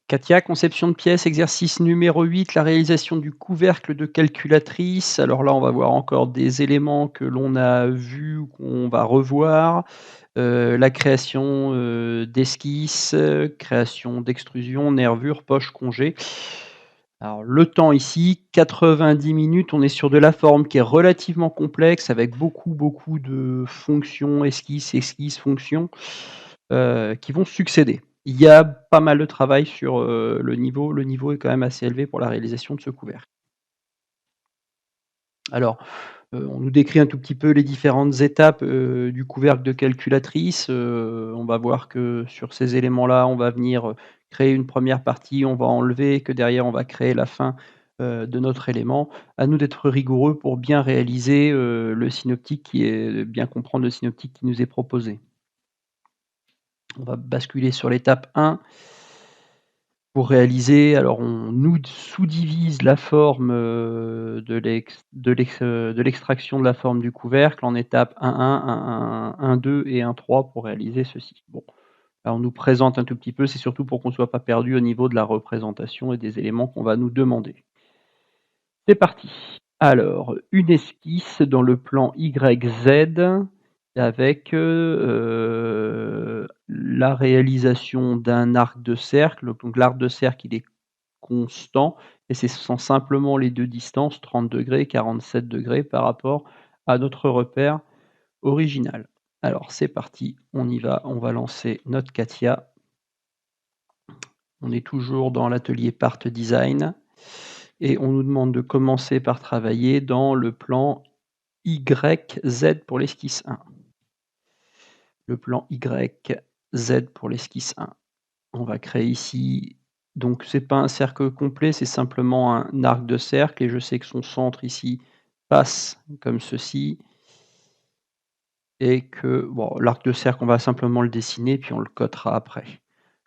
Katia, conception de pièces, exercice numéro 8, la réalisation du couvercle de calculatrice. Alors là, on va voir encore des éléments que l'on a vus ou qu'on va revoir. La création, d'esquisses, création d'extrusion, nervures, poches, congés. Alors le temps ici, 90 minutes, on est sur de la forme qui est relativement complexe avec beaucoup de fonctions, esquisses, fonctions, qui vont succéder. Il y a pas mal de travail sur, le niveau. Le niveau est quand même assez élevé pour la réalisation de ce couvercle. Alors, on nous décrit un tout petit peu les différentes étapes, du couvercle de calculatrice. On va voir que sur ces éléments-là, on va venir, créer une première partie, on va enlever, que derrière on va créer la fin, de notre élément. À nous d'être rigoureux pour bien réaliser, le synoptique qui est bien comprendre le synoptique qui nous est proposé. On va basculer sur l'étape 1 pour réaliser. Alors on nous sous-divise la forme, de l'extraction de la forme du couvercle en étapes 1.1, 1.1, 1.2 et 1.3 pour réaliser ceci. Bon, là on nous présente un tout petit peu, c'est surtout pour qu'on ne soit pas perdu au niveau de la représentation et des éléments qu'on va nous demander. C'est parti. Alors, une esquisse dans le plan YZ avec, la réalisation d'un arc de cercle. Donc l'arc de cercle, il est constant et ce sont simplement les 2 distances, 30° et 47° par rapport à notre repère original. Alors c'est parti, on y va, on va lancer notre CATIA. On est toujours dans l'atelier Part Design et on nous demande de commencer par travailler dans le plan YZ pour l'esquisse 1. Le plan YZ pour l'esquisse 1. On va créer ici, donc c'est pas un cercle complet, c'est simplement un arc de cercle et je sais que son centre ici passe comme ceci et que bon, l'arc de cercle, on va simplement le dessiner puis on le cotera après.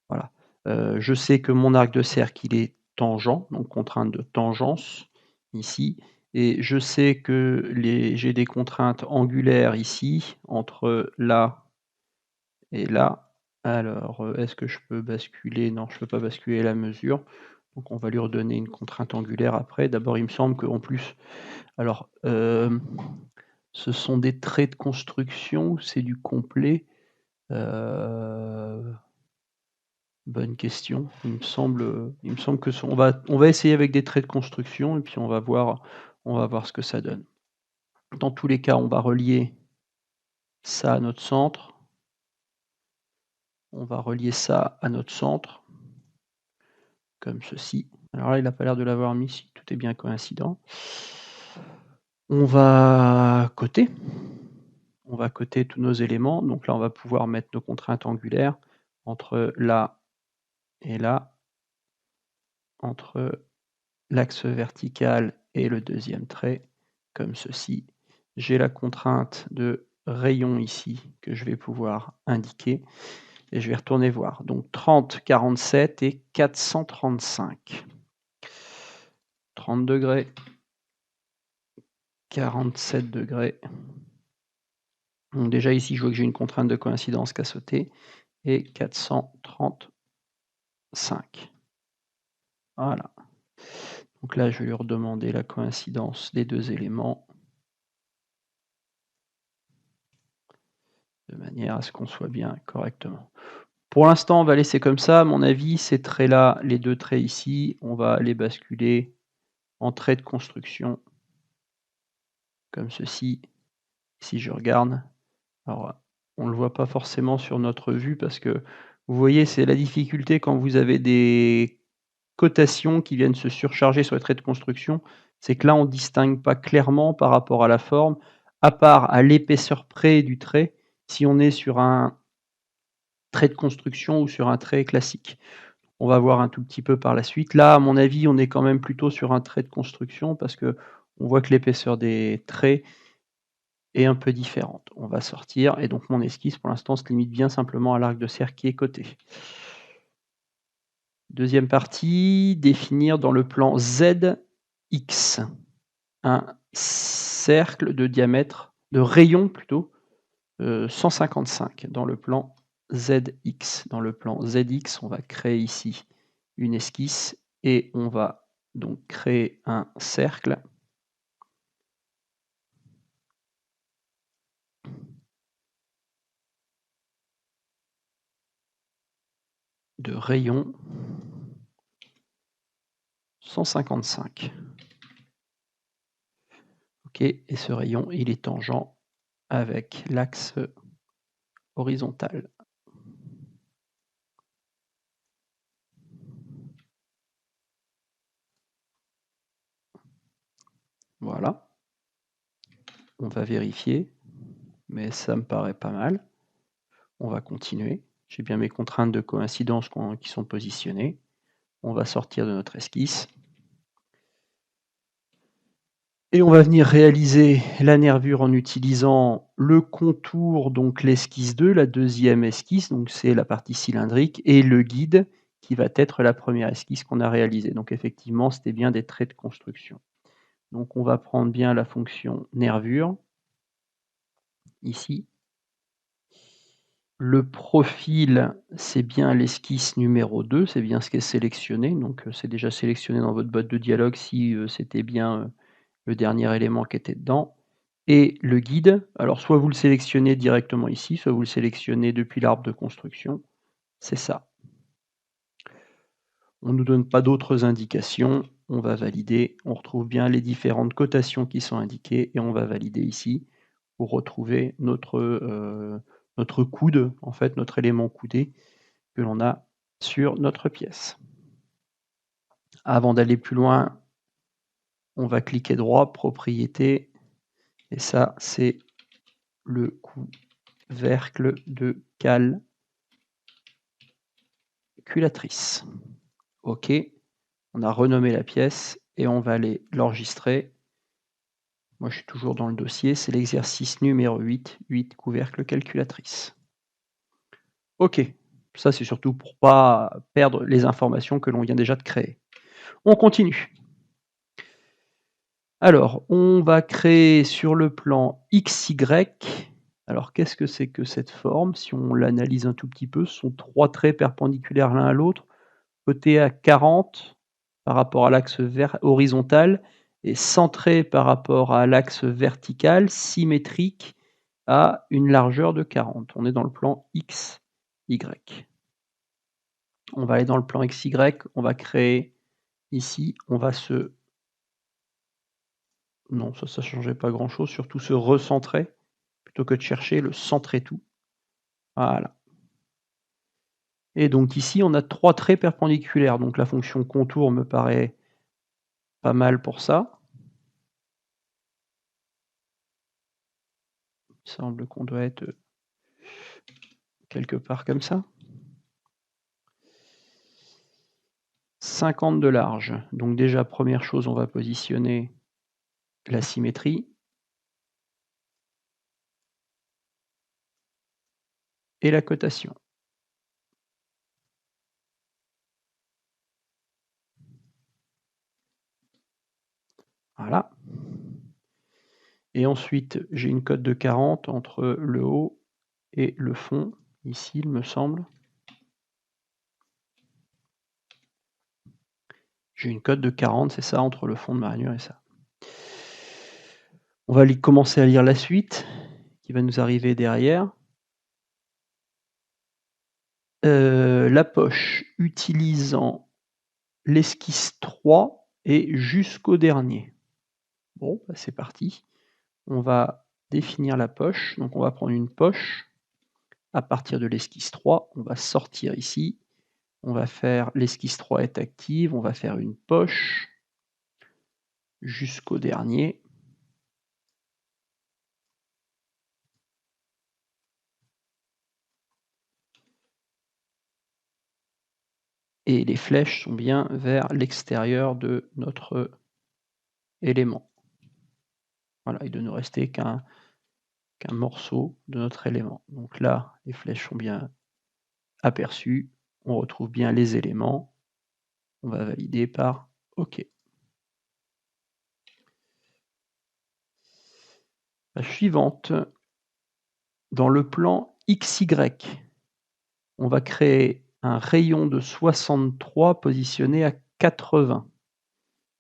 Voilà. Je sais que mon arc de cercle, il est tangent, donc contrainte de tangence ici et je sais que j'ai des contraintes angulaires ici entre là et là. Alors, est-ce que je peux basculer? Non, je ne peux pas basculer la mesure. Donc on va lui redonner une contrainte angulaire après. D'abord, il me semble qu'en plus alors, ce sont des traits de construction ou c'est du complet? Heu, Bonne question. Il me semble que on va essayer avec des traits de construction et puis on va voir ce que ça donne. Dans tous les cas, on va relier ça à notre centre. On va relier ça à notre centre, comme ceci. Alors là, il n'a pas l'air de l'avoir mis, si tout est bien coïncident. On va coter. On va coter tous nos éléments. Donc là, on va pouvoir mettre nos contraintes angulaires entre là et là, entre l'axe vertical et le deuxième trait, comme ceci. J'ai la contrainte de rayon ici que je vais pouvoir indiquer. Et je vais retourner voir. Donc 30, 47 et 435. 30°, 47°. Donc déjà ici, je vois que j'ai une contrainte de coïncidence qui a sauté. Et 435. Voilà. Donc là, je vais lui redemander la coïncidence des 2 éléments. De manière à ce qu'on soit bien correctement. Pour l'instant, on va laisser comme ça. À mon avis, ces traits-là, les 2 traits ici, on va les basculer en traits de construction. Comme ceci. Si je regarde, alors on ne le voit pas forcément sur notre vue parce que vous voyez, c'est la difficulté quand vous avez des cotations qui viennent se surcharger sur les traits de construction, c'est que là, on ne distingue pas clairement par rapport à la forme, à part à l'épaisseur près du trait, si on est sur un trait de construction ou sur un trait classique. On va voir un tout petit peu par la suite. Là, à mon avis, on est quand même plutôt sur un trait de construction parce qu'on voit que l'épaisseur des traits est un peu différente. On va sortir et donc mon esquisse pour l'instant se limite bien simplement à l'arc de cercle qui est coté. Deuxième partie, définir dans le plan ZX un cercle de diamètre, de rayon plutôt, 155 dans le plan ZX. Dans le plan ZX, on va créer ici une esquisse et on va donc créer un cercle. De rayon 155. OK, et ce rayon, il est tangent avec l'axe horizontal. Voilà. On va vérifier, mais ça me paraît pas mal. On va continuer. J'ai bien mes contraintes de coïncidence qui sont positionnées. On va sortir de notre esquisse. Et on va venir réaliser la nervure en utilisant le contour, donc l'esquisse 2, la deuxième esquisse, donc c'est la partie cylindrique, et le guide qui va être la première esquisse qu'on a réalisée. Donc effectivement, c'était bien des traits de construction. Donc on va prendre bien la fonction nervure, ici. Le profil, c'est bien l'esquisse numéro 2, c'est bien ce qui est sélectionné, donc c'est déjà sélectionné dans votre boîte de dialogue si c'était bien le dernier élément qui était dedans. Et le guide, alors soit vous le sélectionnez directement ici, soit vous le sélectionnez depuis l'arbre de construction, c'est ça. On ne nous donne pas d'autres indications, on va valider, on retrouve bien les différentes cotations qui sont indiquées et on va valider ici pour retrouver notre coude, en fait notre élément coudé que l'on a sur notre pièce. Avant d'aller plus loin, on va cliquer droit, propriété, et ça c'est le couvercle de calculatrice. OK, on a renommé la pièce et on va aller l'enregistrer. Moi je suis toujours dans le dossier, c'est l'exercice numéro 8, 8 couvercle calculatrice. OK, ça c'est surtout pour ne pas perdre les informations que l'on vient déjà de créer. On continue. Alors, on va créer sur le plan XY. Alors, qu'est-ce que c'est que cette forme? Si on l'analyse un tout petit peu, ce sont 3 traits perpendiculaires l'un à l'autre, côté à 40 par rapport à l'axe horizontal et centré par rapport à l'axe vertical, symétrique à une largeur de 40. On est dans le plan XY. On va aller dans le plan XY, on va créer ici, on va se... Non, ça ne changeait pas grand-chose, surtout se recentrer, plutôt que de chercher le centrer tout. Voilà. Et donc ici, on a 3 traits perpendiculaires, donc la fonction contour me paraît pas mal pour ça. Il semble qu'on doit être quelque part comme ça. 50 de large. Donc déjà, première chose, on va positionner la symétrie. Et la cotation. Voilà. Et ensuite, j'ai une cote de 40 entre le haut et le fond, ici, il me semble. J'ai une cote de 40, c'est ça, entre le fond de ma rainure et ça. On va commencer à lire la suite, qui va nous arriver derrière. La poche, utilisant l'esquisse 3 et jusqu'au dernier. Bon, bah c'est parti. On va définir la poche. Donc on va prendre une poche. À partir de l'esquisse 3, on va sortir ici. On va faire l'esquisse 3 est active. On va faire une poche jusqu'au dernier. Et les flèches sont bien vers l'extérieur de notre élément. Voilà, il ne nous rester qu'un morceau de notre élément. Donc là, les flèches sont bien aperçues. On retrouve bien les éléments. On va valider par OK. Page suivante. Dans le plan XY, on va créer un rayon de 63 positionné à 80.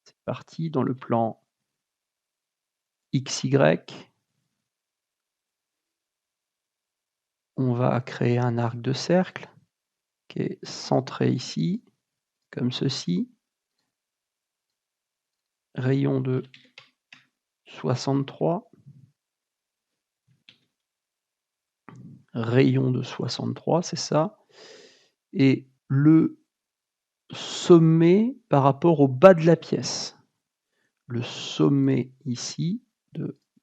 C'est parti dans le plan XY. On va créer un arc de cercle qui est centré ici, comme ceci. Rayon de 63. Rayon de 63, c'est ça. Et le sommet par rapport au bas de la pièce. Le sommet ici,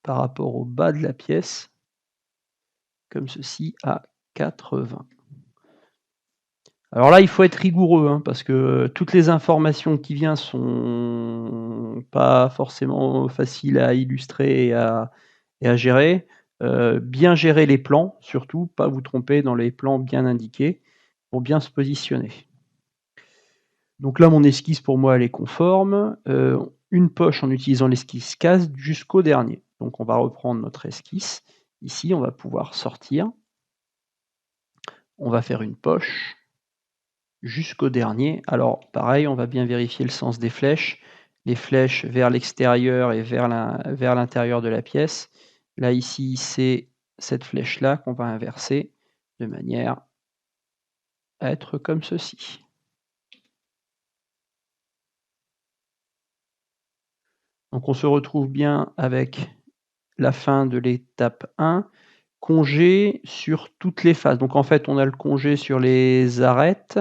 par rapport au bas de la pièce, comme ceci, à 80. Alors là, il faut être rigoureux, hein, parce que toutes les informations qui viennent sont pas forcément faciles à illustrer et à gérer. Bien gérer les plans, surtout, pas vous tromper dans les plans bien indiqués, pour bien se positionner. Donc là, mon esquisse, pour moi, elle est conforme. Une poche en utilisant l'esquisse case jusqu'au dernier. Donc on va reprendre notre esquisse. Ici, on va pouvoir sortir. On va faire une poche jusqu'au dernier. Alors pareil, on va bien vérifier le sens des flèches. Les flèches vers l'extérieur et vers l'intérieur de la pièce. Là, ici, c'est cette flèche-là qu'on va inverser de manière à être comme ceci. Donc on se retrouve bien avec la fin de l'étape 1. Congé sur toutes les faces. Donc en fait, on a le congé sur les arêtes,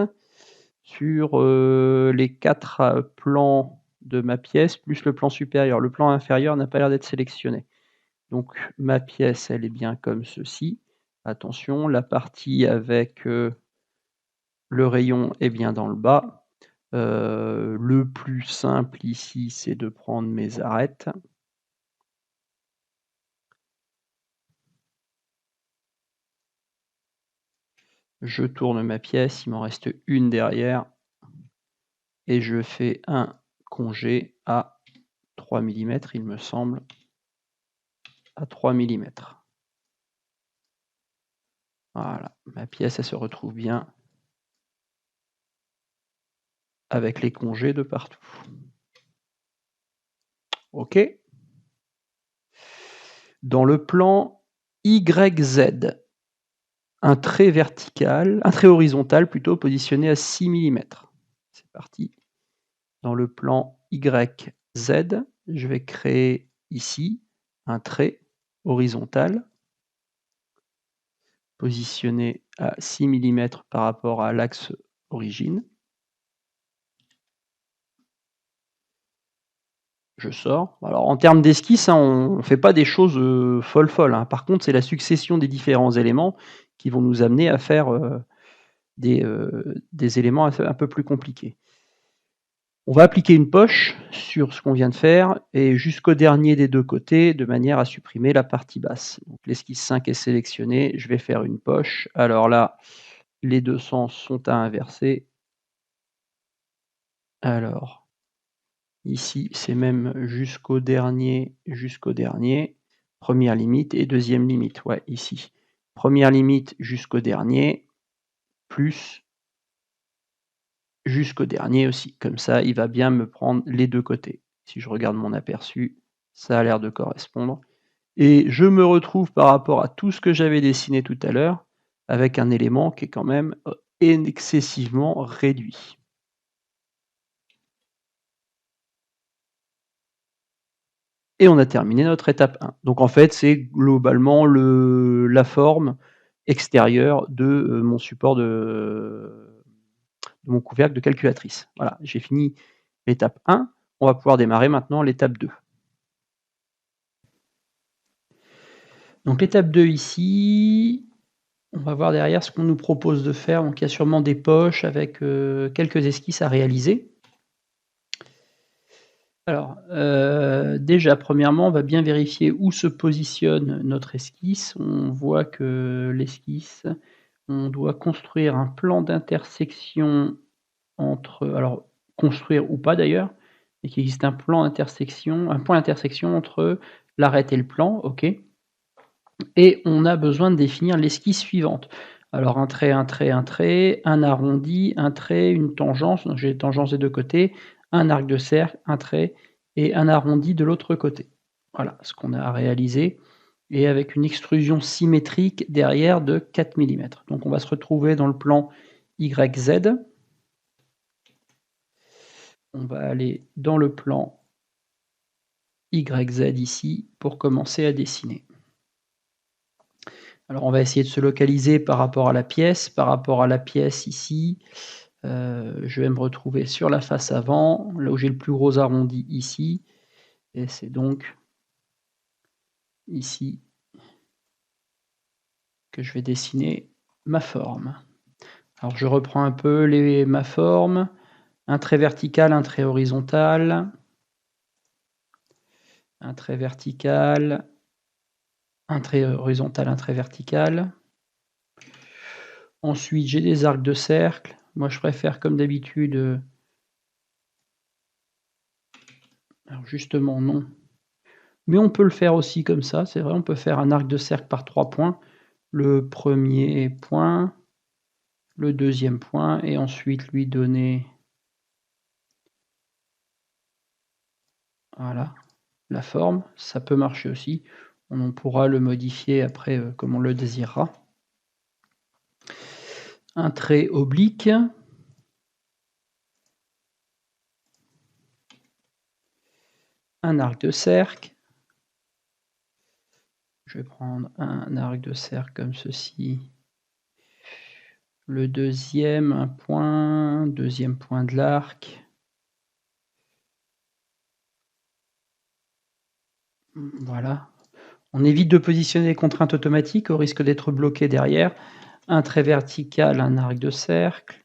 sur les 4 plans de ma pièce, plus le plan supérieur. Le plan inférieur n'a pas l'air d'être sélectionné. Donc ma pièce, elle est bien comme ceci. Attention, la partie avec le rayon est bien dans le bas. Le plus simple ici, c'est de prendre mes arêtes. Je tourne ma pièce, il m'en reste une derrière. Et je fais un congé à 3 mm, il me semble. À 3 mm. Voilà, ma pièce, elle se retrouve bien avec les congés de partout. OK. Dans le plan YZ, un trait horizontal plutôt, positionné à 6 mm. C'est parti. Dans le plan YZ, je vais créer ici un trait horizontal positionné à 6 mm par rapport à l'axe origine. Je sors. Alors en termes d'esquisse, hein, on ne fait pas des choses folles. Hein. Par contre, c'est la succession des différents éléments qui vont nous amener à faire des éléments un peu plus compliqués. On va appliquer une poche sur ce qu'on vient de faire et jusqu'au dernier des deux côtés de manière à supprimer la partie basse. Donc l'esquisse 5 est sélectionnée, je vais faire une poche. Alors là, les deux sens sont à inverser. Alors, ici, c'est même jusqu'au dernier. Première limite et deuxième limite, ouais, ici. Première limite jusqu'au dernier, plus jusqu'au dernier aussi. Comme ça, il va bien me prendre les deux côtés. Si je regarde mon aperçu, ça a l'air de correspondre. Et je me retrouve par rapport à tout ce que j'avais dessiné tout à l'heure, avec un élément qui est quand même excessivement réduit. Et on a terminé notre étape 1. Donc en fait, c'est globalement la forme extérieure de mon support de mon couvercle de calculatrice. Voilà, j'ai fini l'étape 1. On va pouvoir démarrer maintenant l'étape 2. Donc l'étape 2 ici, on va voir derrière ce qu'on nous propose de faire. Donc il y a sûrement des poches avec quelques esquisses à réaliser. Alors, déjà, premièrement, on va bien vérifier où se positionne notre esquisse. On voit que l'esquisse, on doit construire un plan d'intersection entre, alors construire ou pas d'ailleurs, et qu'il existe un point d'intersection entre l'arête et le plan, OK. Et on a besoin de définir l'esquisse suivante. Alors un trait, un trait, un trait, un arrondi, un trait, une tangence, donc j'ai les tangences des 2 côtés, un arc de cercle, un trait et un arrondi de l'autre côté. Voilà ce qu'on a à réaliser et avec une extrusion symétrique derrière de 4 millimètres. Donc on va se retrouver dans le plan YZ. On va aller dans le plan YZ ici pour commencer à dessiner. Alors on va essayer de se localiser par rapport à la pièce. Par rapport à la pièce ici, je vais me retrouver sur la face avant, là où j'ai le plus gros arrondi ici, et c'est donc ici que je vais dessiner ma forme. Alors je reprends un peu ma formes, un trait vertical, un trait horizontal, un trait vertical, un trait horizontal, un trait vertical. Ensuite, j'ai des arcs de cercle. Moi, je préfère, comme d'habitude, alors justement, non. Mais on peut le faire aussi comme ça, c'est vrai, on peut faire un arc de cercle par 3 points. Le premier point, le deuxième point, et ensuite lui donner voilà, la forme. Ça peut marcher aussi. On pourra le modifier après comme on le désirera. Un trait oblique. Un arc de cercle. Je vais prendre un arc de cercle comme ceci. Le deuxième, un point, deuxième point de l'arc. Voilà. On évite de positionner les contraintes automatiques au risque d'être bloqué derrière. Un trait vertical, un arc de cercle.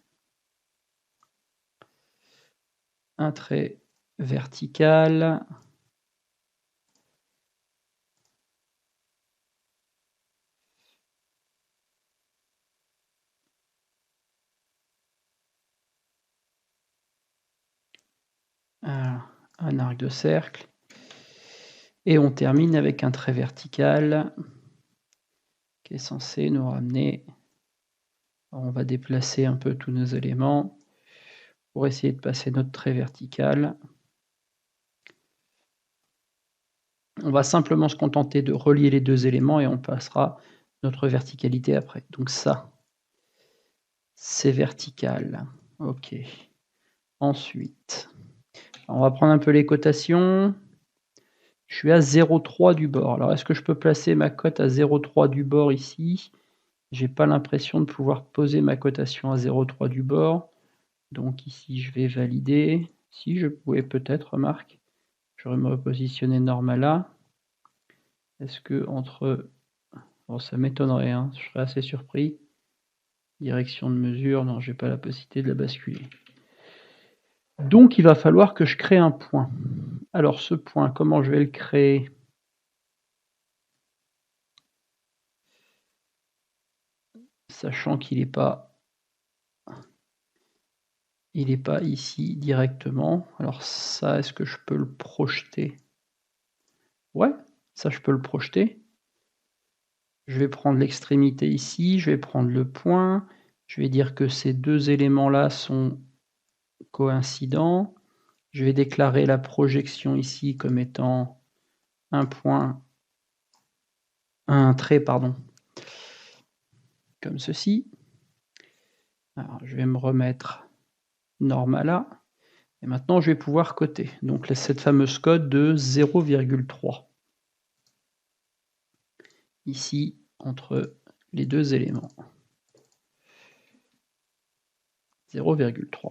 Un trait vertical. Un arc de cercle. Et on termine avec un trait vertical qui est censé nous ramener. On va déplacer un peu tous nos éléments pour essayer de passer notre trait vertical. On va simplement se contenter de relier les 2 éléments et on passera notre verticalité après. Donc ça, c'est vertical. OK. Ensuite, on va prendre un peu les cotations. Je suis à 0,3 du bord. Alors est-ce que je peux placer ma cote à 0,3 du bord ici? J'ai pas l'impression de pouvoir poser ma cotation à 0,3 du bord. Donc ici, je vais valider. Si je pouvais peut-être, remarque, j'aurais me repositionner normal là. Est-ce que entre... Bon, ça m'étonnerait, hein, je serais assez surpris. Direction de mesure, non, j'ai pas la possibilité de la basculer. Donc il va falloir que je crée un point. Alors ce point, comment je vais le créer? Sachant qu'il n'est pas ici directement. Alors ça, est-ce que je peux le projeter? Ouais, ça je peux le projeter. Je vais prendre l'extrémité ici, je vais prendre le point, je vais dire que ces 2 éléments-là sont coïncidents. Je vais déclarer la projection ici comme étant un point, un trait, pardon, comme ceci. Alors, je vais me remettre normal là. Et maintenant, je vais pouvoir coter. Donc, cette fameuse cote de 0,3. Ici, entre les 2 éléments. 0,3.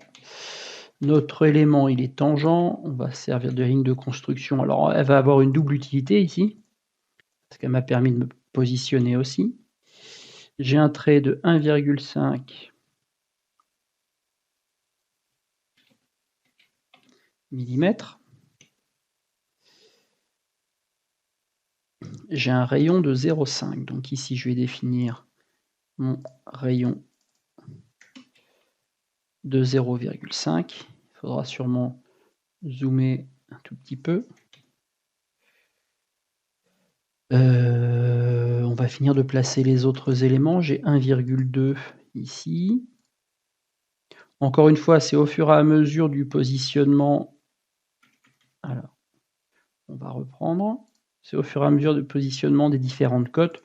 Notre élément, il est tangent. On va servir de ligne de construction. Alors, elle va avoir une double utilité ici, parce qu'elle m'a permis de me positionner aussi. J'ai un trait de 1,5 mm. J'ai un rayon de 0,5. Donc ici, je vais définir mon rayon de 0,5. Il faudra sûrement zoomer un tout petit peu. On va finir de placer les autres éléments. J'ai 1,2 ici. Encore une fois, c'est au fur et à mesure du positionnement. Alors, on va reprendre. C'est au fur et à mesure du positionnement des différentes cotes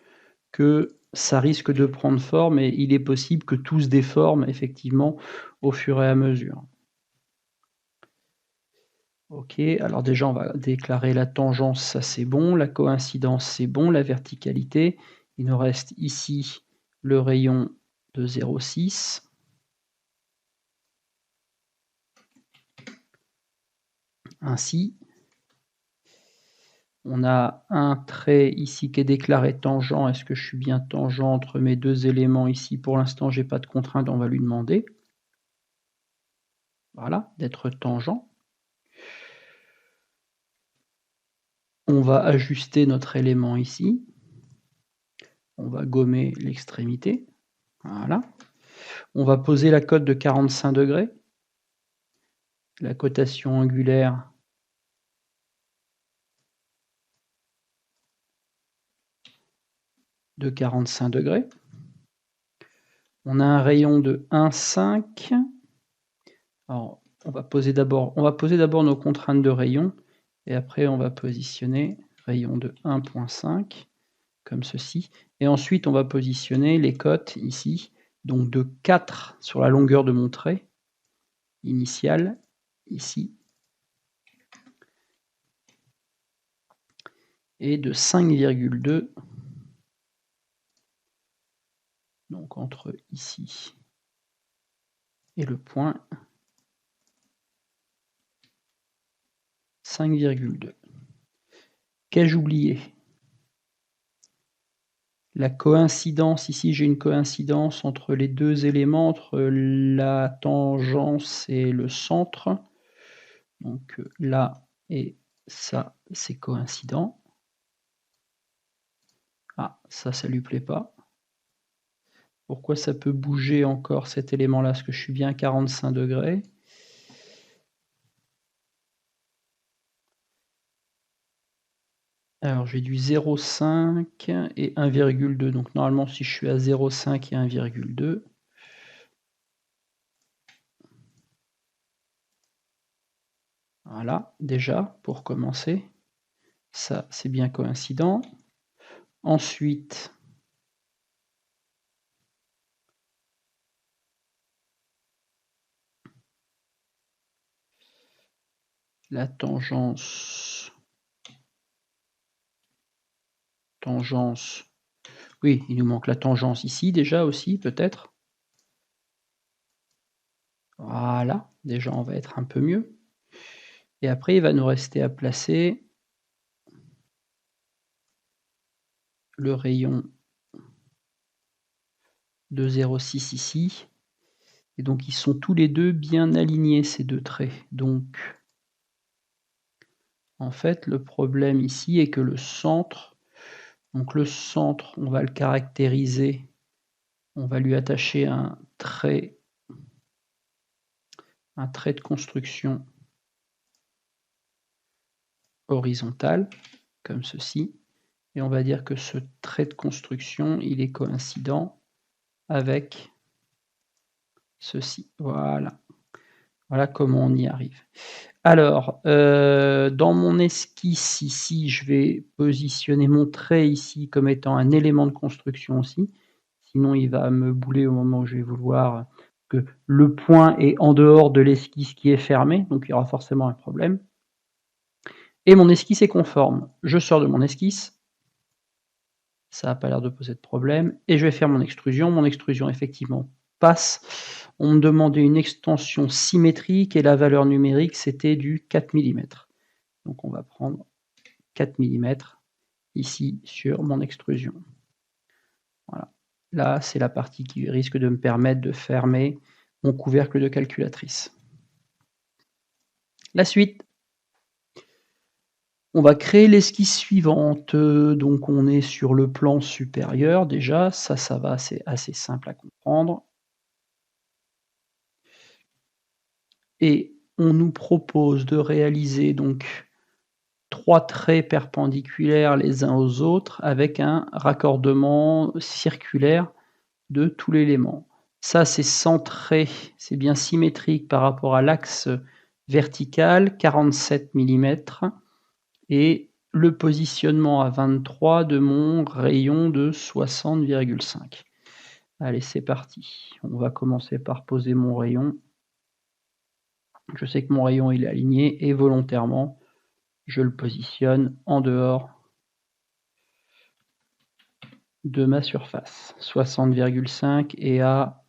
que ça risque de prendre forme et il est possible que tout se déforme effectivement au fur et à mesure. OK, alors déjà on va déclarer la tangence, ça c'est bon, la coïncidence c'est bon, la verticalité. Il nous reste ici le rayon de 0,6. Ainsi, on a un trait ici qui est déclaré tangent. Est-ce que je suis bien tangent entre mes deux éléments ici? Pour l'instant, j'ai pas de contrainte, on va lui demander. Voilà, d'être tangent. On va ajuster notre élément ici. On va gommer l'extrémité. Voilà. On va poser la cote de 45 degrés. La cotation angulaire de 45 degrés. On a un rayon de 1,5. Alors, on va poser d'abord nos contraintes de rayon et après on va positionner rayon de 1,5 comme ceci. Et ensuite on va positionner les cotes ici, donc de 4 sur la longueur de mon trait initial ici et de 5,2 donc entre ici et le point 5,2. Qu'ai-je oublié? La coïncidence, ici j'ai une coïncidence entre les deux éléments, entre la tangence et le centre. Donc là et ça, c'est coïncident. Ah, ça lui plaît pas. Pourquoi ça peut bouger encore cet élément-là? Parce que je suis bien à 45 degrés. Alors j'ai du 0,5 et 1,2. Donc normalement, si je suis à 0,5 et 1,2, voilà, déjà, pour commencer. Ça, c'est bien coïncident. Ensuite, la tangence. Oui, il nous manque la tangence ici déjà aussi, peut-être. Voilà, déjà on va être un peu mieux. Et après, il va nous rester à placer le rayon de 0,6 ici. Et donc, ils sont tous les deux bien alignés, ces deux traits. Donc, en fait, le problème ici est que le centre, on va le caractériser, on va lui attacher un trait de construction horizontal, comme ceci. Et on va dire que ce trait de construction, il est coïncident avec ceci. Voilà. Voilà comment on y arrive. Alors, dans mon esquisse ici, je vais positionner mon trait ici comme étant un élément de construction aussi. Sinon, il va me bouler au moment où je vais vouloir que le point est en dehors de l'esquisse qui est fermée, donc il y aura forcément un problème. Et mon esquisse est conforme. Je sors de mon esquisse. Ça n'a pas l'air de poser de problème. Et je vais faire mon extrusion. Mon extrusion, effectivement, passe. On me demandait une extension symétrique et la valeur numérique, c'était du 4 mm. Donc on va prendre 4 mm ici sur mon extrusion. Voilà. Là, c'est la partie qui risque de me permettre de fermer mon couvercle de calculatrice. La suite. On va créer l'esquisse suivante. Donc on est sur le plan supérieur déjà. Ça va, c'est assez simple à comprendre. Et on nous propose de réaliser donc 3 traits perpendiculaires les uns aux autres avec un raccordement circulaire de tout l'élément. Ça, c'est centré, c'est bien symétrique par rapport à l'axe vertical, 47 mm, et le positionnement à 23 de mon rayon de 60,5. Allez, c'est parti. On va commencer par poser mon rayon. Je sais que mon rayon il est aligné et volontairement, je le positionne en dehors de ma surface. 60,5 et à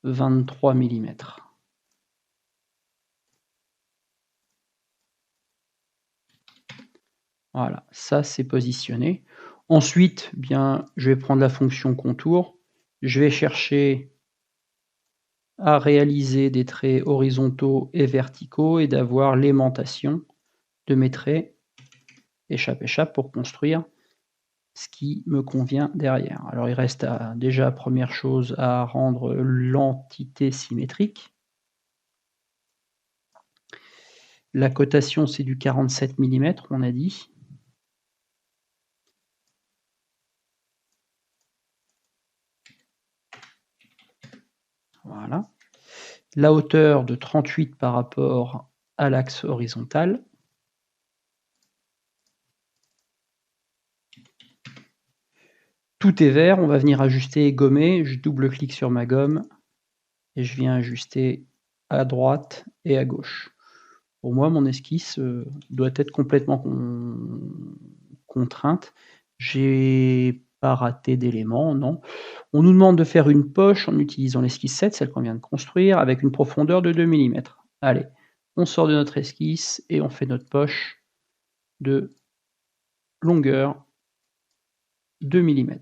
23 mm. Voilà, ça c'est positionné. Ensuite, bien, je vais prendre la fonction contour. Je vais chercher à réaliser des traits horizontaux et verticaux et d'avoir l'aimantation de mes traits échappe-échappe pour construire ce qui me convient derrière. Alors il reste déjà, première chose, à rendre l'entité symétrique. La cotation, c'est du 47 mm, on a dit. Voilà. La hauteur de 38 par rapport à l'axe horizontal. Tout est vert, on va venir ajuster et gommer. Je double-clique sur ma gomme et je viens ajuster à droite et à gauche. Pour moi, mon esquisse doit être complètement contrainte. J'ai pas raté d'éléments, non. On nous demande de faire une poche en utilisant l'esquisse 7, celle qu'on vient de construire, avec une profondeur de 2 mm. Allez, on sort de notre esquisse et on fait notre poche de longueur 2 mm.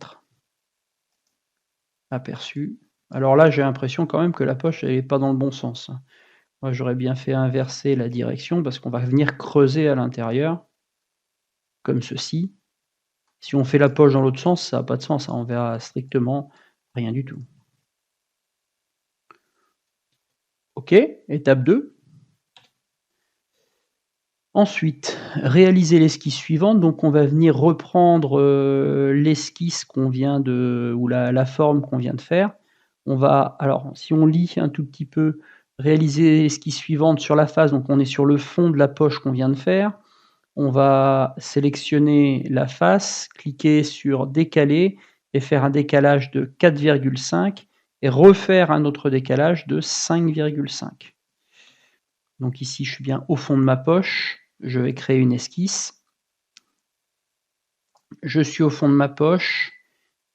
Aperçu. Alors là, j'ai l'impression quand même que la poche, elle n'est pas dans le bon sens. Moi, j'aurais bien fait inverser la direction parce qu'on va venir creuser à l'intérieur, comme ceci. Si on fait la poche dans l'autre sens, ça n'a pas de sens, on verra strictement rien du tout. OK, étape 2. Ensuite, réaliser l'esquisse suivante. Donc on va venir reprendre l'esquisse qu'on vient de, ou la forme qu'on vient de faire. On va, alors si on lit un tout petit peu, réaliser l'esquisse suivante sur la face, donc on est sur le fond de la poche qu'on vient de faire. On va sélectionner la face, cliquer sur décaler et faire un décalage de 4,5 et refaire un autre décalage de 5,5. Donc ici, je suis bien au fond de ma poche. Je vais créer une esquisse. Je suis au fond de ma poche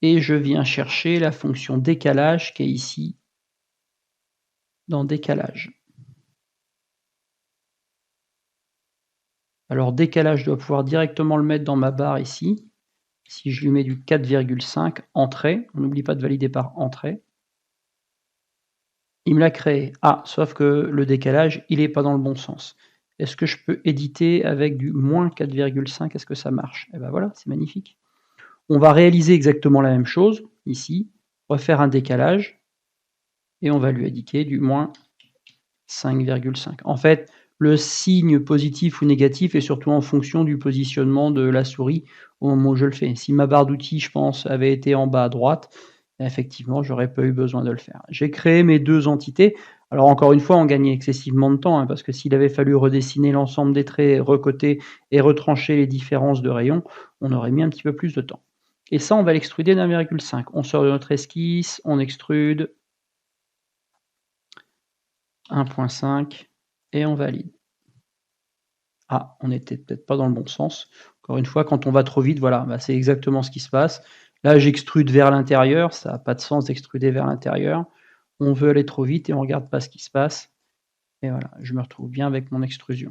et je viens chercher la fonction décalage qui est ici dans décalage. Alors décalage, je dois pouvoir directement le mettre dans ma barre ici. Si je lui mets du 4,5, entrée, on n'oublie pas de valider par entrée. Il me l'a créé. Ah, sauf que le décalage, il n'est pas dans le bon sens. Est-ce que je peux éditer avec du moins 4,5? Est-ce que ça marche? Et bien voilà, c'est magnifique. On va réaliser exactement la même chose, ici, refaire un décalage, et on va lui indiquer du moins 5,5. En fait, le signe positif ou négatif est surtout en fonction du positionnement de la souris au moment où je le fais. Si ma barre d'outils, je pense, avait été en bas à droite, effectivement, j'aurais pas eu besoin de le faire. J'ai créé mes deux entités. Alors encore une fois, on gagnait excessivement de temps, parce que s'il avait fallu redessiner l'ensemble des traits, recoter et retrancher les différences de rayons, on aurait mis un petit peu plus de temps. Et ça, on va l'extruder d'1,5. On sort de notre esquisse, on extrude 1,5 et on valide. Ah, on n'était peut-être pas dans le bon sens. Encore une fois, quand on va trop vite, voilà, c'est exactement ce qui se passe. Là, j'extrude vers l'intérieur, ça n'a pas de sens d'extruder vers l'intérieur. On veut aller trop vite et on ne regarde pas ce qui se passe. Et voilà, je me retrouve bien avec mon extrusion.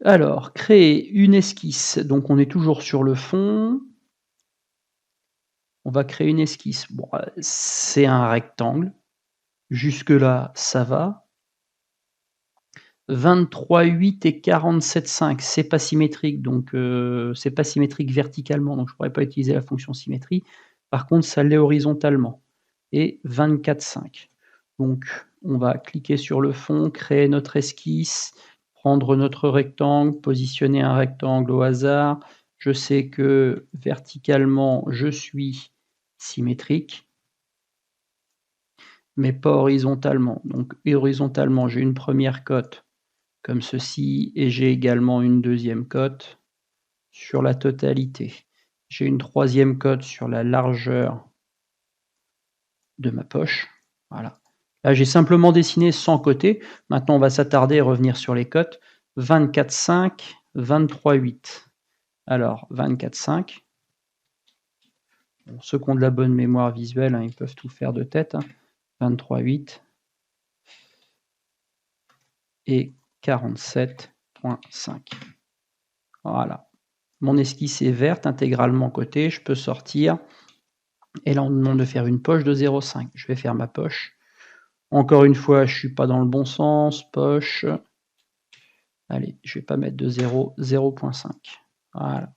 Alors, créer une esquisse. Donc, on est toujours sur le fond. On va créer une esquisse. Bon, c'est un rectangle. Jusque-là, ça va. 23,8 et 47,5, c'est pas symétrique, donc c'est pas symétrique verticalement, donc je pourrais pas utiliser la fonction symétrie. Par contre, ça l'est horizontalement. Et 24,5. Donc, on va cliquer sur le fond, créer notre esquisse, prendre notre rectangle, positionner un rectangle au hasard. Je sais que verticalement, je suis symétrique, mais pas horizontalement. Donc horizontalement, j'ai une première cote comme ceci, et j'ai également une deuxième cote sur la totalité. J'ai une troisième cote sur la largeur de ma poche. Voilà. Là, j'ai simplement dessiné sans côté. Maintenant, on va s'attarder et revenir sur les cotes. 24,5, 23,8. Alors, 24,5. Bon, ceux qui ont de la bonne mémoire visuelle, hein, ils peuvent tout faire de tête. 23,8 et 47,5. Voilà. Mon esquisse est verte, intégralement cotée. Je peux sortir. Et là, on me demande de faire une poche de 0,5. Je vais faire ma poche. Encore une fois, je ne suis pas dans le bon sens. Poche. Allez, je ne vais pas mettre de 0, 0,5. Voilà.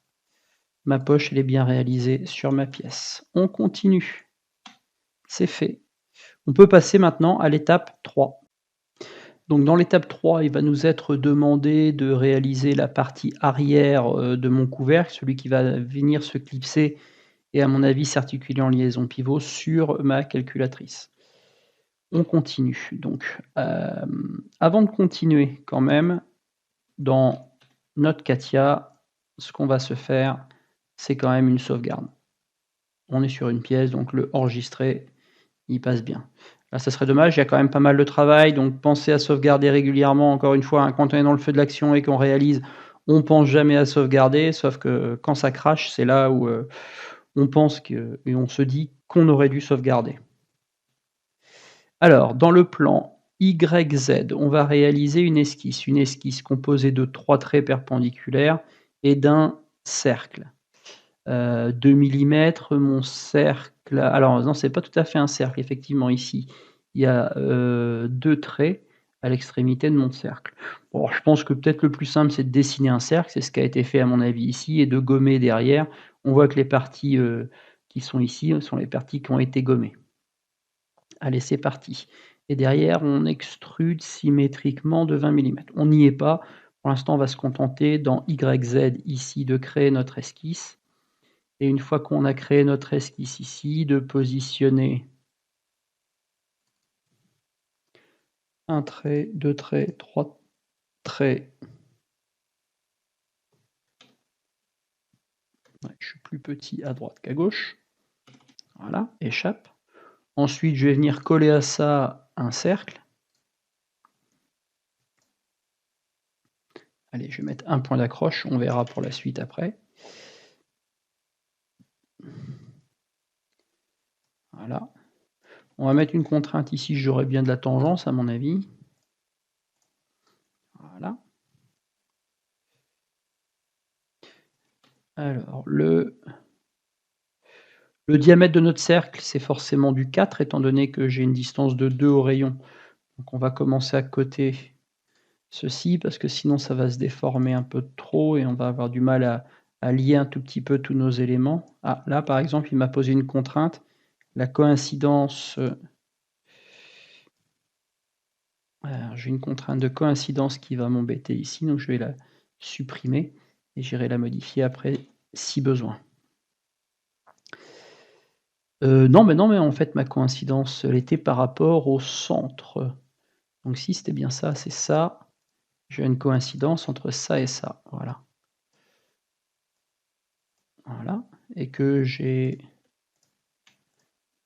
Ma poche, elle est bien réalisée sur ma pièce. On continue. C'est fait. On peut passer maintenant à l'étape 3. Donc dans l'étape 3, il va nous être demandé de réaliser la partie arrière de mon couvercle, celui qui va venir se clipser et à mon avis s'articuler en liaison pivot sur ma calculatrice. On continue. Donc avant de continuer quand même, dans notre CATIA, ce qu'on va se faire, c'est quand même une sauvegarde. On est sur une pièce, donc le enregistrer, il passe bien. Là, ça serait dommage, il y a quand même pas mal de travail, donc pensez à sauvegarder régulièrement. Encore une fois, hein, quand on est dans le feu de l'action et qu'on réalise, on pense jamais à sauvegarder, sauf que quand ça crache, c'est là où on pense et on se dit qu'on aurait dû sauvegarder. Alors, dans le plan YZ, on va réaliser une esquisse composée de 3 traits perpendiculaires et d'un cercle. 2 mm, mon cercle, alors non, c'est pas tout à fait un cercle, effectivement, ici, il y a 2 traits à l'extrémité de mon cercle. Bon, je pense que peut-être le plus simple, c'est de dessiner un cercle, c'est ce qui a été fait à mon avis ici, et de gommer derrière. On voit que les parties qui sont ici sont les parties qui ont été gommées. Allez, c'est parti. Et derrière, on extrude symétriquement de 20 mm. On n'y est pas. Pour l'instant, on va se contenter dans YZ ici de créer notre esquisse. Et une fois qu'on a créé notre esquisse ici, de positionner un trait, 2 traits, 3 traits. Ouais, je suis plus petit à droite qu'à gauche. Voilà, échappe. Ensuite, je vais venir coller à ça un cercle. Allez, je vais mettre un point d'accroche, on verra pour la suite après. Voilà. On va mettre une contrainte ici, j'aurai bien de la tangence à mon avis. Voilà. Alors, le diamètre de notre cercle, c'est forcément du 4, étant donné que j'ai une distance de 2 au rayon. Donc on va commencer à coter ceci, parce que sinon ça va se déformer un peu trop et on va avoir du mal à lier un tout petit peu tous nos éléments. Ah, là par exemple, il m'a posé une contrainte. La coïncidence... j'ai une contrainte de coïncidence qui va m'embêter ici, donc je vais la supprimer et j'irai la modifier après si besoin. Non, mais en fait, ma coïncidence, elle était par rapport au centre. Donc si c'était bien ça, c'est ça. J'ai une coïncidence entre ça et ça. Voilà. Voilà. Et que j'ai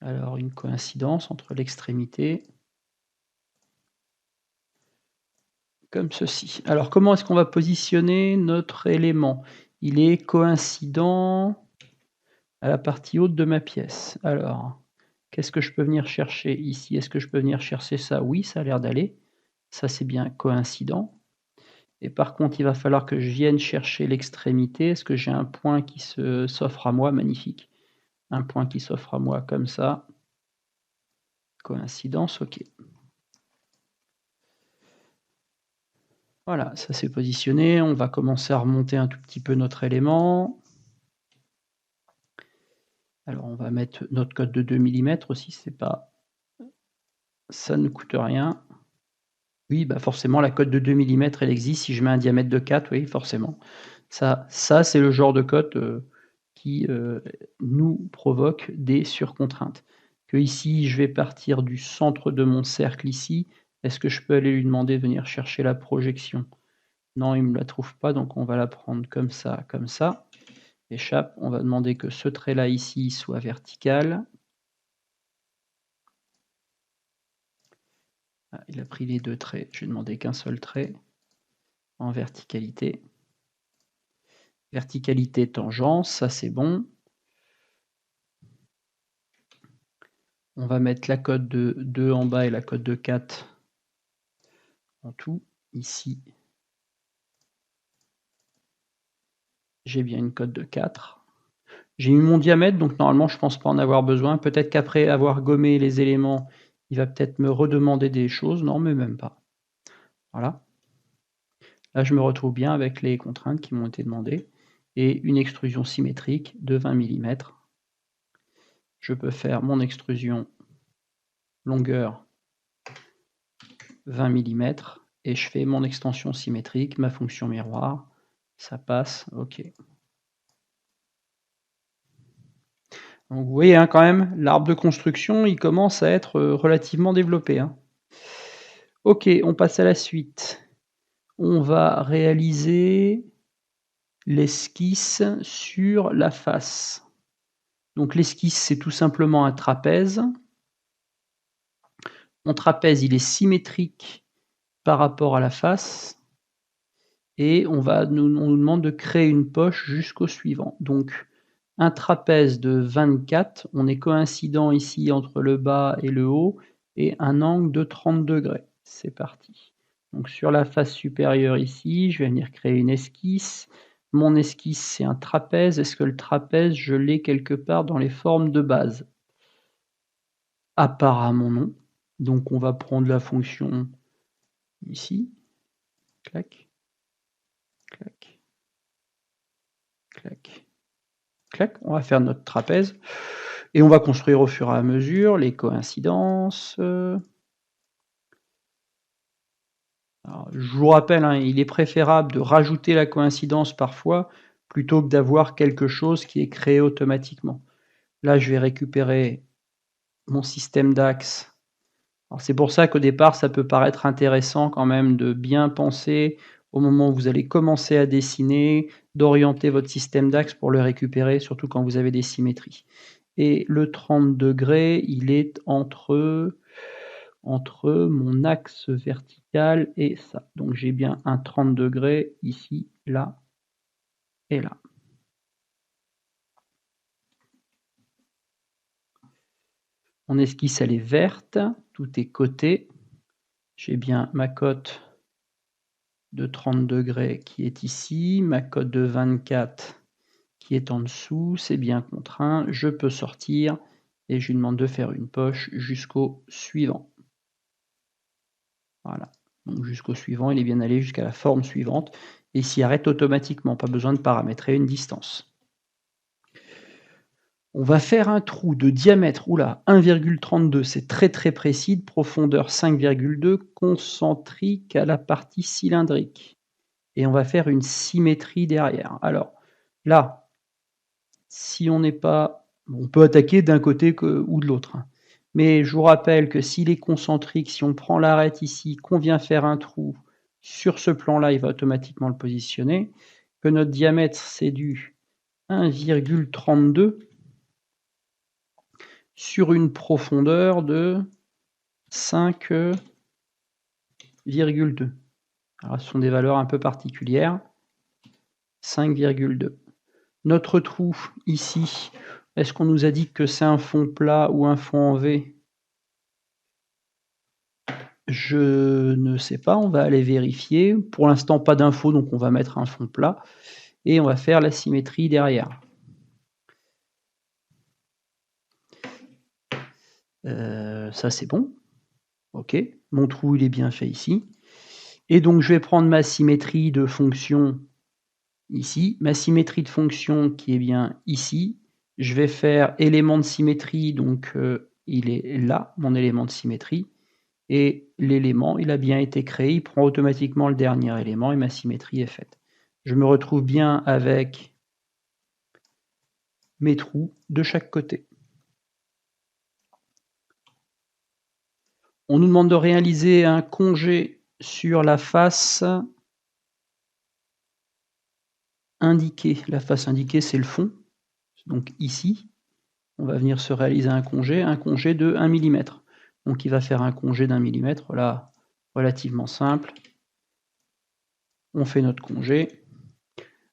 alors une coïncidence entre l'extrémité comme ceci. Alors comment est-ce qu'on va positionner notre élément? Il est coïncident à la partie haute de ma pièce. Alors, qu'est-ce que je peux venir chercher ici? Est-ce que je peux venir chercher ça? Oui, ça a l'air d'aller. Ça, c'est bien coïncident. Et par contre, il va falloir que je vienne chercher l'extrémité. Est-ce que j'ai un point qui s'offre à moi? Magnifique. Un point qui s'offre à moi comme ça. Coïncidence, ok. Voilà, ça s'est positionné. On va commencer à remonter un tout petit peu notre élément. . Alors, on va mettre notre code de 2 mm aussi, c'est pas ça ne coûte rien. Oui, bah, forcément la cote de 2 millimètres elle existe si je mets un diamètre de 4, oui forcément. Ça c'est le genre de cote, qui, nous provoque des surcontraintes. Que ici je vais partir du centre de mon cercle ici, est-ce que je peux aller lui demander de venir chercher la projection? Non, il me la trouve pas, donc on va la prendre comme ça, comme ça. Échappe, on va demander que ce trait-là ici soit vertical. Ah, il a pris les 2 traits, je vais demander qu'un seul trait en verticalité. Verticalité, tangence, ça c'est bon. On va mettre la cote de 2 en bas et la cote de 4 en tout. Ici, j'ai bien une cote de 4. J'ai eu mon diamètre, donc normalement je pense pas en avoir besoin. Peut-être qu'après avoir gommé les éléments, il va peut-être me redemander des choses. Non, mais même pas. Voilà. Là, je me retrouve bien avec les contraintes qui m'ont été demandées et une extrusion symétrique de 20 millimètres. Je peux faire mon extrusion longueur 20 millimètres et je fais mon extension symétrique, ma fonction miroir. Ça passe, OK. Donc vous voyez, hein, quand même, l'arbre de construction, il commence à être, relativement développé, hein. OK, on passe à la suite. On va réaliser l'esquisse sur la face. Donc l'esquisse, c'est tout simplement un trapèze. Mon trapèze, il est symétrique par rapport à la face et on nous demande de créer une poche jusqu'au suivant. Donc un trapèze de 24, on est coïncident ici entre le bas et le haut et un angle de 30°. C'est parti. Donc sur la face supérieure ici, je vais venir créer une esquisse. Mon esquisse, c'est un trapèze. Est-ce que le trapèze, je l'ai quelque part dans les formes de base? Apparemment non. Donc on va prendre la fonction ici. Clac, clac, clac, clac. On va faire notre trapèze et on va construire au fur et à mesure les coïncidences. Alors, je vous rappelle, hein, il est préférable de rajouter la coïncidence parfois plutôt que d'avoir quelque chose qui est créé automatiquement. Là, je vais récupérer mon système d'axes. Alors c'est pour ça qu'au départ, ça peut paraître intéressant quand même de bien penser au moment où vous allez commencer à dessiner, d'orienter votre système d'axes pour le récupérer, surtout quand vous avez des symétries. Et le 30°, il est entre mon axe vertical et ça. Donc j'ai bien un 30° ici, là et là. Mon esquisse, elle est verte, tout est coté. J'ai bien ma cote de 30° qui est ici, ma cote de 24 qui est en dessous, c'est bien contraint, je peux sortir et je lui demande de faire une poche jusqu'au suivant. Voilà, donc jusqu'au suivant, il est bien allé jusqu'à la forme suivante et s'y arrête automatiquement, pas besoin de paramétrer une distance. On va faire un trou de diamètre, oula, 1,32, c'est très très précis, de profondeur 5,2, concentrique à la partie cylindrique. Et on va faire une symétrie derrière. Alors là, si on n'est pas... On peut attaquer d'un côté ou de l'autre, hein. Mais je vous rappelle que s'il est concentrique, si on prend l'arête ici, qu'on vient faire un trou sur ce plan-là, il va automatiquement le positionner. Que notre diamètre, c'est du 1,32 sur une profondeur de 5,2. Alors, ce sont des valeurs un peu particulières. 5,2. Notre trou ici, est-ce qu'on nous a dit que c'est un fond plat ou un fond en V? Je ne sais pas, on va aller vérifier. Pour l'instant, pas d'infos, donc on va mettre un fond plat et on va faire la symétrie derrière. Ça c'est bon. OK, mon trou il est bien fait ici. Et donc je vais prendre ma symétrie de fonction ici, ma symétrie de fonction qui est bien ici. Je vais faire élément de symétrie, donc il est là, mon élément de symétrie. et l'élément, il a bien été créé, il prend automatiquement le dernier élément et ma symétrie est faite. Je me retrouve bien avec mes trous de chaque côté. On nous demande de réaliser un congé sur la face indiquée. La face indiquée, c'est le fond. Donc ici, on va venir se réaliser un congé de 1 millimètre. Donc il va faire un congé d'1 millimètre, là, relativement simple. On fait notre congé.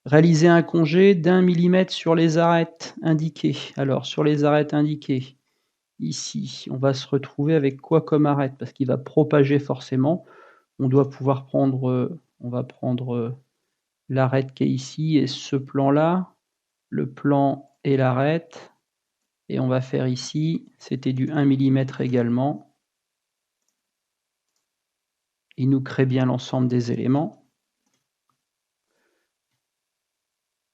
Réaliser un congé d'1 millimètre sur les arêtes indiquées. Alors sur les arêtes indiquées, ici, on va se retrouver avec quoi comme arête? Parce qu'il va propager forcément. On doit pouvoir prendre, on va prendre, l'arête qui est ici et ce plan-là, le plan et l'arête, et on va faire ici, c'était du 1 millimètre également. Il nous crée bien l'ensemble des éléments.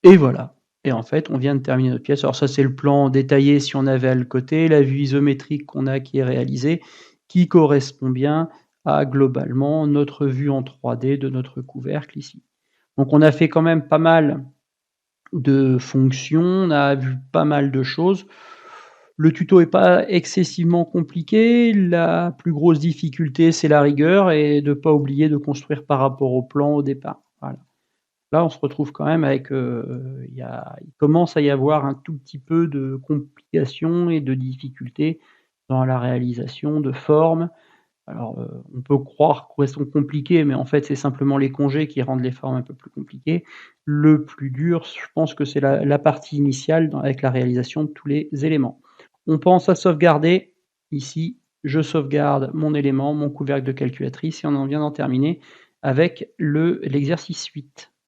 Et voilà. Et en fait, on vient de terminer notre pièce. Alors ça, c'est le plan détaillé si on avait à le côté, la vue isométrique qu'on a qui est réalisée, qui correspond bien à globalement notre vue en 3D de notre couvercle ici. Donc on a fait quand même pas mal de fonctions, on a vu pas mal de choses. Le tuto n'est pas excessivement compliqué. La plus grosse difficulté, c'est la rigueur et de ne pas oublier de construire par rapport au plan au départ. Voilà. Là, on se retrouve quand même avec, il commence à y avoir un tout petit peu de complications et de difficultés dans la réalisation de formes. Alors, on peut croire qu'elles sont compliquées, mais en fait, c'est simplement les congés qui rendent les formes un peu plus compliquées. Le plus dur, je pense que c'est la partie initiale avec la réalisation de tous les éléments. On pense à sauvegarder. Ici, je sauvegarde mon élément, mon couvercle de calculatrice et on en vient d'en terminer avec l'exercice 8.